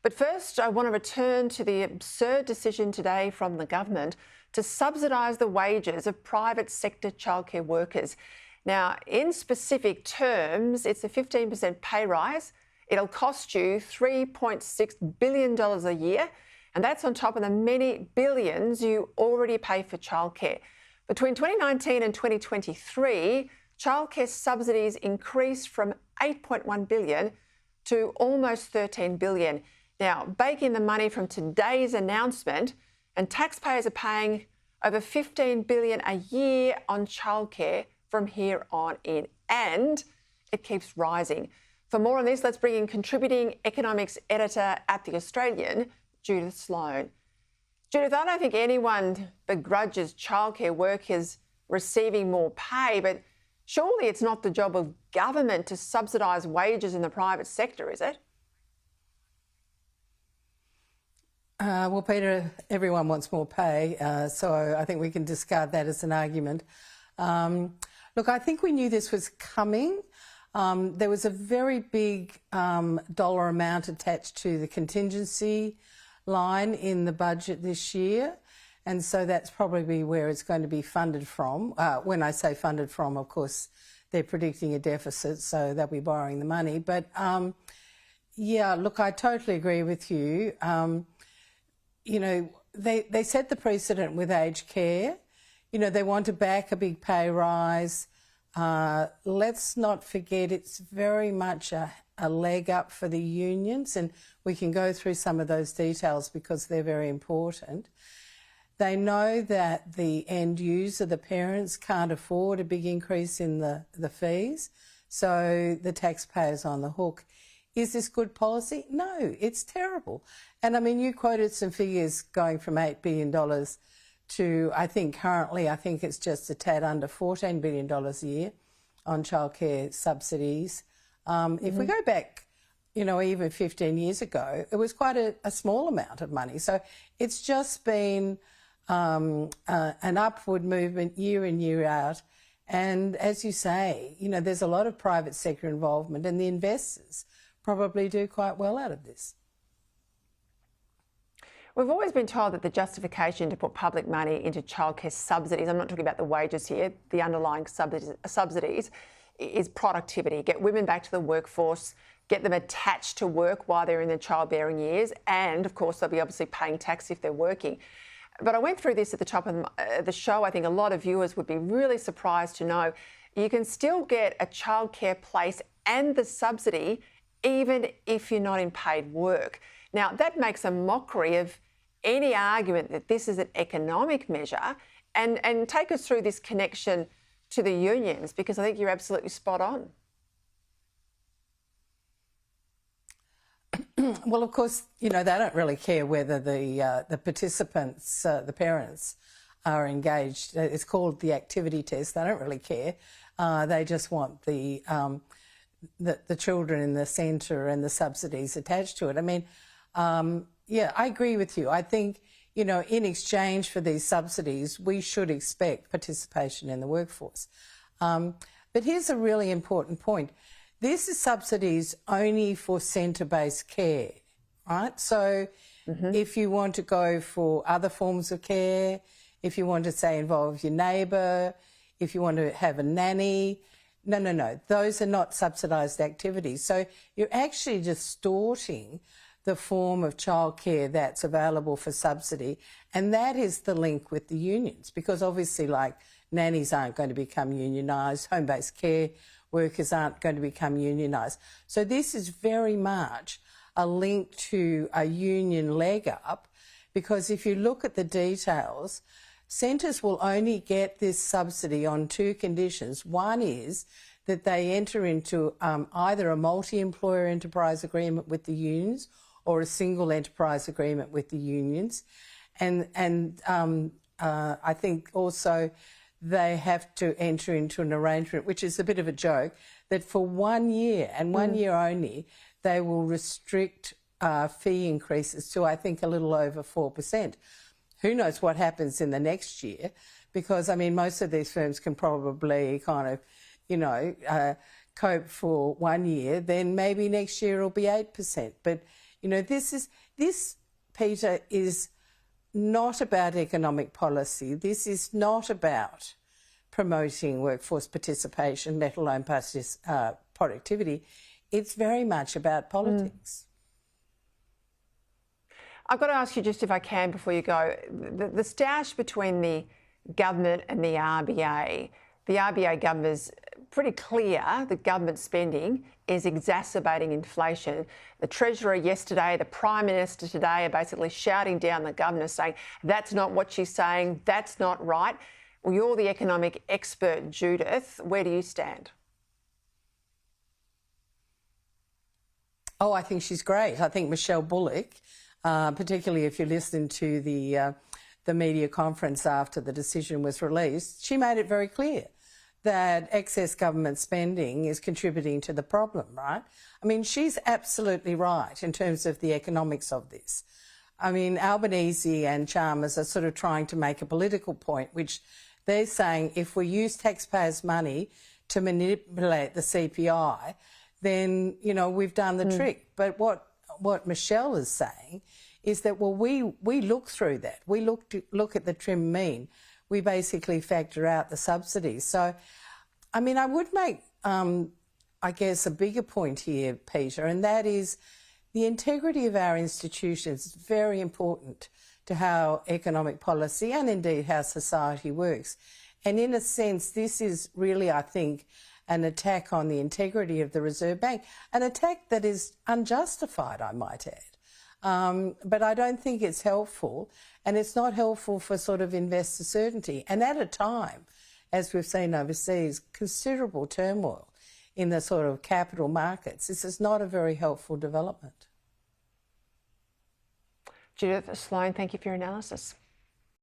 But first, I want to return to the absurd decision today from the government to subsidise the wages of private sector childcare workers. Now, in specific terms, it's a 15% pay rise. It'll cost you $3.6 billion a year, and that's on top of the many billions you already pay for childcare. Between 2019 and 2023, childcare subsidies increased from $8.1 billion to almost $13 billion. Now, bake in the money from today's announcement, and taxpayers are paying over $15 billion a year on childcare from here on in, and it keeps rising. For more on this, let's bring in contributing economics editor at The Australian, Judith Sloan. Judith, I don't think anyone begrudges childcare workers receiving more pay, but surely it's not the job of government to subsidise wages in the private sector, is it? Well, Peter, everyone wants more pay, so I think we can discard that as an argument. Look, I think we knew this was coming. There was a very big dollar amount attached to the contingency line in the budget this year, and so that's probably where it's going to be funded from. When I say funded from, of course, they're predicting a deficit, so they'll be borrowing the money. But, yeah, look, I totally agree with you. You know, they set the precedent with aged care. You know, they want to back a big pay rise. Let's not forget it's very much a leg up for the unions, and we can go through some of those details because they're very important. They know that the end user, the parents, can't afford a big increase in the fees, so the taxpayer's on the hook. Is this good policy? No, it's terrible. And I mean, you quoted some figures going from $8 billion to, I think it's just a tad under $14 billion a year on childcare subsidies. If we go back, you know, even 15 years ago, it was quite a small amount of money. So it's just been an upward movement year in, year out. And as you say, you know, there's a lot of private sector involvement, and the investors probably do quite well out of this. We've always been told that the justification to put public money into childcare subsidies, I'm not talking about the wages here, the underlying subsidies, is productivity. Get women back to the workforce, get them attached to work while they're in their childbearing years, and of course they'll be obviously paying tax if they're working. But I went through this at the top of the show. I think a lot of viewers would be really surprised to know you can still get a childcare place and the subsidy even if you're not in paid work. Now, that makes a mockery of any argument that this is an economic measure, and take us through this connection to the unions, because I think you're absolutely spot on. Well, of course, you know, they don't really care whether the participants, the parents, are engaged. It's called the activity test. They don't really care. They just want the children in the centre and the subsidies attached to it. I mean, yeah, I agree with you. I think, you know, in exchange for these subsidies, we should expect participation in the workforce. But here's a really important point. This is subsidies only for centre-based care, right? So if you want to go for other forms of care, if you want to, say, involve your neighbour, if you want to have a nanny, no, those are not subsidised activities. So you're actually distorting the form of childcare that's available for subsidy, and that is the link with the unions, because obviously, like, nannies aren't going to become unionised, home-based care workers aren't going to become unionised. So this is very much a link to a union leg up, because if you look at the details, centres will only get this subsidy on two conditions. One is that they enter into either a multi-employer enterprise agreement with the unions or a single enterprise agreement with the unions. And I think also they have to enter into an arrangement, which is a bit of a joke, that for 1 year and 1 year only, they will restrict fee increases to, I think, a little over 4%. Who knows what happens in the next year? Because, I mean, most of these firms can probably kind of, you know, cope for 1 year. Then maybe next year it'll be 8%. But, You know, this, Peter, is not about economic policy. This is not about promoting workforce participation, let alone productivity. It's very much about politics. I've got to ask you just if I can before you go, the stoush between the government and the RBA governor's pretty clear that government spending is exacerbating inflation. The Treasurer yesterday, the Prime Minister today are basically shouting down the governor saying, that's not what she's saying, that's not right. Well, you're the economic expert, Judith. Where do you stand? Oh, I think she's great. I think Michelle Bullock, particularly if you listen to the media conference after the decision was released, she made it very clear that excess government spending is contributing to the problem, right? I mean, she's absolutely right in terms of the economics of this. I mean, Albanese and Chalmers are sort of trying to make a political point, which they're saying if we use taxpayers' money to manipulate the CPI, then, you know, we've done the trick. But what Michelle is saying is that, well, we look through that. We look at the trim mean. We basically factor out the subsidies. So, I mean, I would make, I guess, a bigger point here, Peter, and that is the integrity of our institutions is very important to how economic policy and indeed how society works. And in a sense, this is really, I think, an attack on the integrity of the Reserve Bank, an attack that is unjustified, I might add. But I don't think it's helpful, and it's not helpful for sort of investor certainty. And at a time, as we've seen overseas, considerable turmoil in the sort of capital markets. This is not a very helpful development. Judith, Sloan, thank you for your analysis.